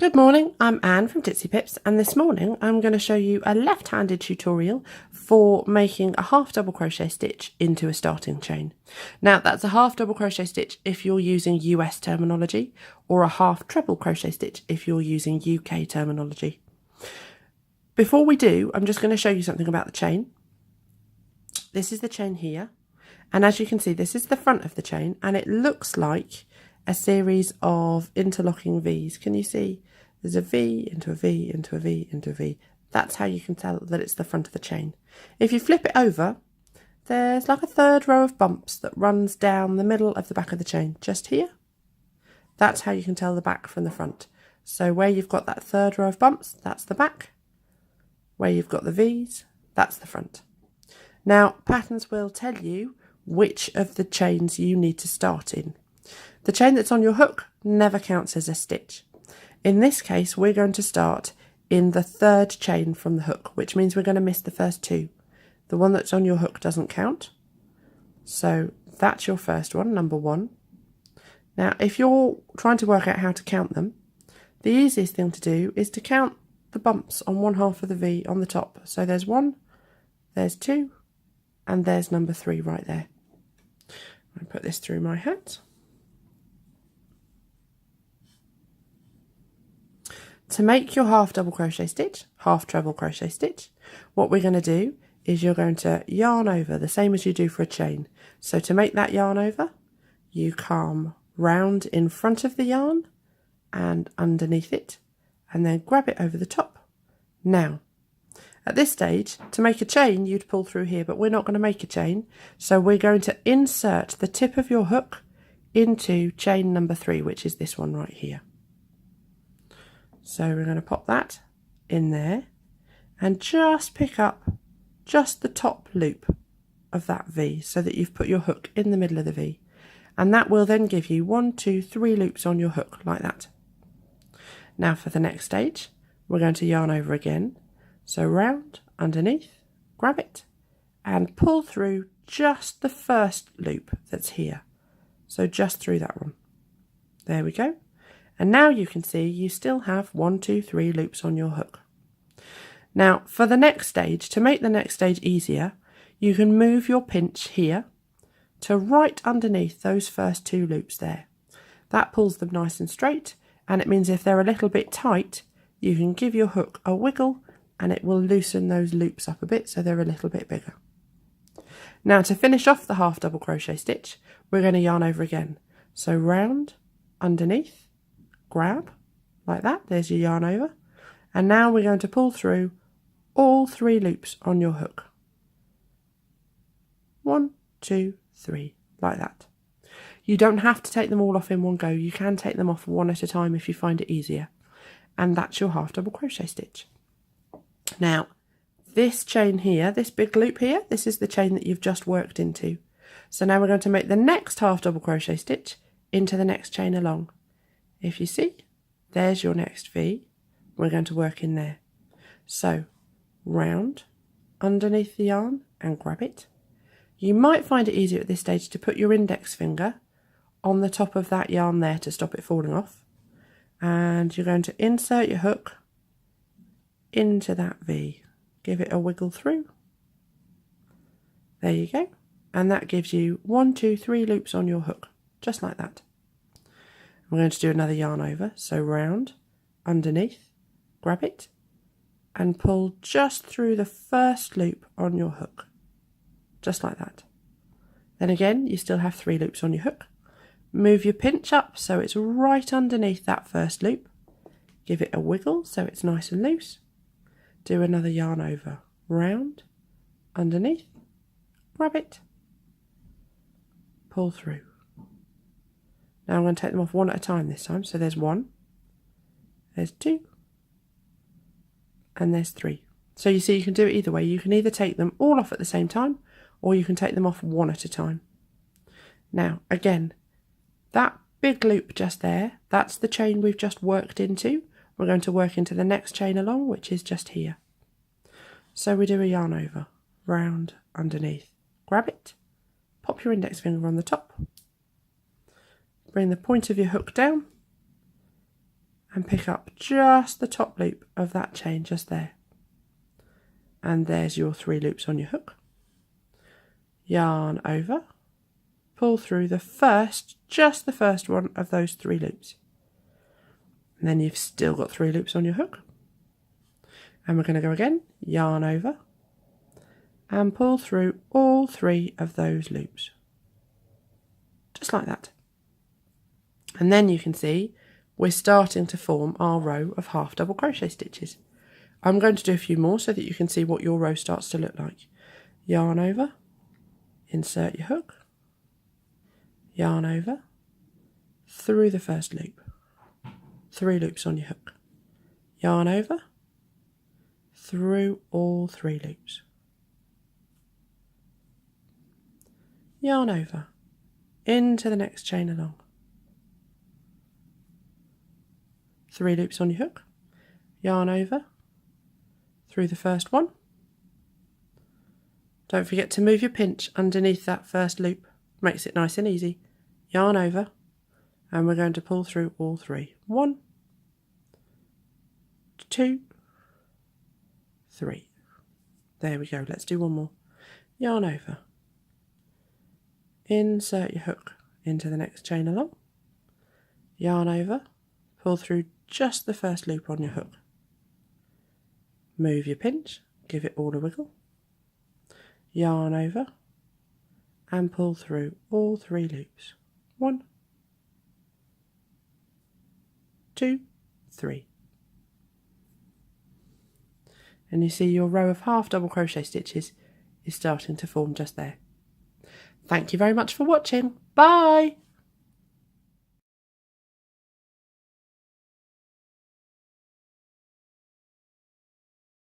Good morning, I'm Anne from Ditsy Pips, and this morning I'm going to show you a left-handed tutorial for making a half double crochet stitch into a starting chain. Now that's a half double crochet stitch if you're using US terminology, or a half treble crochet stitch if you're using UK terminology. Before we do, I'm just going to show you something about the chain. This is the chain here, and as you can see this is the front of the chain, and it looks like a series of interlocking V's. Can you see? There's a V into a V into a V into a V. That's how you can tell that it's the front of the chain. If you flip it over, there's like a third row of bumps that runs down the middle of the back of the chain, just here. That's how you can tell the back from the front. So where you've got that third row of bumps, that's the back. Where you've got the V's, that's the front. Now, patterns will tell you which of the chains you need to start in. The chain that's on your hook never counts as a stitch. In this case, we're going to start in the third chain from the hook, which means we're going to miss the first two. The one that's on your hook doesn't count. So that's your first one, number one. Now, if you're trying to work out how to count them, the easiest thing to do is to count the bumps on one half of the V on the top. So there's one, there's two, and there's number three right there. I'll put this through my hat. To make your half double crochet stitch, half treble crochet stitch, what we're going to do is you're going to yarn over the same as you do for a chain. So to make that yarn over, you come round in front of the yarn and underneath it, and then grab it over the top. Now, at this stage, to make a chain, you'd pull through here, but we're not going to make a chain. So we're going to insert the tip of your hook into chain number 3, which is this one right here. So we're going to pop that in there and just pick up just the top loop of that V so that you've put your hook in the middle of the V. And that will then give you 1, 2, 3 loops on your hook like that. Now for the next stage, we're going to yarn over again. So round, underneath, grab it and pull through just the first loop that's here. So just through that one. There we go. And now you can see you still have 1, 2, 3 loops on your hook. Now for the next stage, to make the next stage easier, you can move your pinch here to right underneath those first 2 loops there. That pulls them nice and straight, and it means if they're a little bit tight, you can give your hook a wiggle and it will loosen those loops up a bit so they're a little bit bigger. Now to finish off the half double crochet stitch, we're going to yarn over again. So round, underneath, grab, like that, there's your yarn over. And now we're going to pull through all 3 loops on your hook. 1, 2, 3, like that. You don't have to take them all off in one go, you can take them off one at a time if you find it easier. And that's your half double crochet stitch. Now, this chain here, this big loop here, this is the chain that you've just worked into. So now we're going to make the next half double crochet stitch into the next chain along. If you see, there's your next V. We're going to work in there. So, round, underneath the yarn and grab it. You might find it easier at this stage to put your index finger on the top of that yarn there to stop it falling off. And you're going to insert your hook into that V. Give it a wiggle through. There you go. And that gives you 1, 2, 3 loops on your hook, just like that. We're going to do another yarn over, so round, underneath, grab it, and pull just through the first loop on your hook, just like that. Then again, you still have 3 loops on your hook. Move your pinch up so it's right underneath that first loop. Give it a wiggle so it's nice and loose. Do another yarn over, round, underneath, grab it, pull through. Now I'm going to take them off one at a time this time. So there's 1, there's 2, and there's 3. So you see you can do it either way. You can either take them all off at the same time, or you can take them off one at a time. Now again, that big loop just there, that's the chain we've just worked into. We're going to work into the next chain along, which is just here. So we do a yarn over, round, underneath, grab it, pop your index finger on the top, bring the point of your hook down and pick up just the top loop of that chain just there. And there's your 3 loops on your hook. Yarn over, pull through just the first one of those 3 loops. And then you've still got 3 loops on your hook. And we're going to go again, yarn over, and pull through all 3 of those loops. Just like that. And then you can see we're starting to form our row of half double crochet stitches. I'm going to do a few more so that you can see what your row starts to look like. Yarn over, insert your hook, yarn over, through the first loop, 3 loops on your hook, yarn over, through all 3 loops, yarn over, into the next chain along, 3 loops on your hook, yarn over, through the first one. Don't forget to move your pinch underneath that first loop, makes it nice and easy. Yarn over, and we're going to pull through all 3. 1, 2, 3. There we go, let's do one more. Yarn over, insert your hook into the next chain along, yarn over, pull through just the first loop on your hook. Move your pinch, give it all a wiggle, yarn over, and pull through all 3 loops. 1, 2, 3. And you see your row of half double crochet stitches is starting to form just there. Thank you very much for watching. Bye!